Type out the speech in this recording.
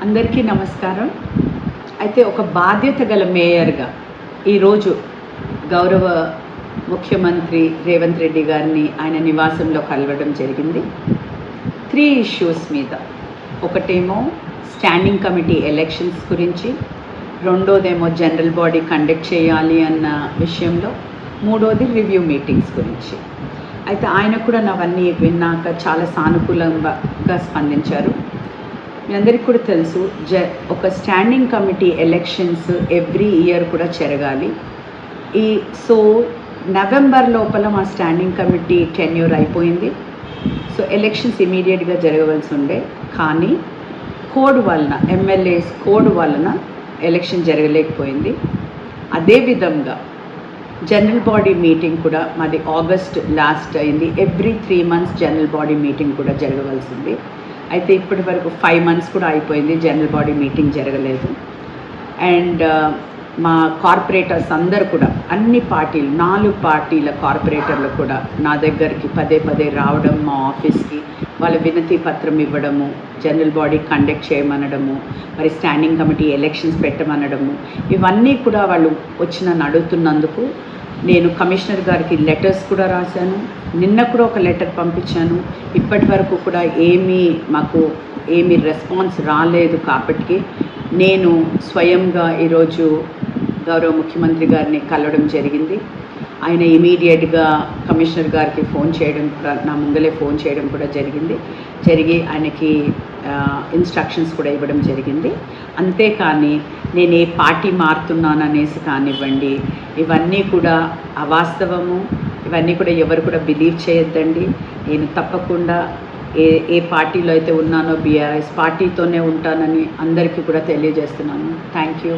అందరికీ నమస్కారం. అయితే ఒక బాధ్యత గల మేయర్గా ఈరోజు గౌరవ ముఖ్యమంత్రి రేవంత్ రెడ్డి గారిని ఆయన నివాసంలో కలవడం జరిగింది. 3 ఇష్యూస్ మీద. ఒకటేమో స్టాండింగ్ కమిటీ ఎలక్షన్స్ గురించి, రెండోదేమో జనరల్ బాడీ కండక్ట్ చేయాలి అన్న విషయంలో, మూడోది రివ్యూ మీటింగ్స్ గురించి. అయితే ఆయన కూడా అవన్నీ విన్నాక చాలా సానుకూలంగా స్పందించారు. మీ అందరికీ కూడా తెలుసు, ఒక standing committee elections every year కూడా జరగాలి. సో నవంబర్ లోపల మా స్టాండింగ్ కమిటీ టెన్యూర్ అయిపోయింది. సో ఎలక్షన్స్ ఇమీడియట్గా జరగవలసి ఉండే, కానీ కోడ్ వలన, ఎమ్మెల్యేస్ కోడ్ వలన ఎలక్షన్ జరగలేకపోయింది. అదేవిధంగా జనరల్ బాడీ మీటింగ్ కూడా మాది ఆగస్ట్ లాస్ట్ అయింది. Every 3 months general body meeting కూడా జరగవలసింది. అయితే ఇప్పటి వరకు 5 months కూడా అయిపోయింది, జనరల్ బాడీ మీటింగ్ జరగలేదు. అండ్ మా కార్పొరేటర్స్ అందరు కూడా, అన్ని పార్టీలు, 4 పార్టీల కార్పొరేటర్లు కూడా నా దగ్గరికి పదే రావడం, మా ఆఫీస్కి వాళ్ళ వినతి పత్రం ఇవ్వడము, జనరల్ బాడీ కండక్ట్ చేయమనడము, మరి స్టాండింగ్ కమిటీ ఎలక్షన్స్ పెట్టమనడము, ఇవన్నీ కూడా వాళ్ళు వచ్చి నన్ను అడుగుతున్నందుకు నేను కమిషనర్ గారికి లెటర్స్ కూడా రాశాను. నిన్న కూడా ఒక లెటర్ పంపించాను. ఇప్పటి వరకు కూడా మాకు ఏమీ రెస్పాన్స్ రాలేదు. కాబట్టి నేను స్వయంగా ఈరోజు గౌరవ ముఖ్యమంత్రి గారిని కలవడం జరిగింది. ఆయన ఇమీడియట్గా కమిషనర్ గారికి ఫోన్ చేయడం కూడా, నా ముందలే ఫోన్ చేయడం కూడా జరిగి ఆయనకి ఇన్స్ట్రక్షన్స్ కూడా ఇవ్వడం జరిగింది. అంతేకాని నేను ఏ పార్టీ మారుతున్నాననేసి కానివ్వండి, ఇవన్నీ కూడా అవాస్తవము. ఇవన్నీ కూడా ఎవరు కూడా బిలీవ్ చేయొద్దండి. నేను తప్పకుండా ఏ పార్టీలో అయితే ఉన్నానో, బీఆర్ఎస్ పార్టీతోనే ఉంటానని అందరికీ కూడా తెలియజేస్తున్నాను. Thank you.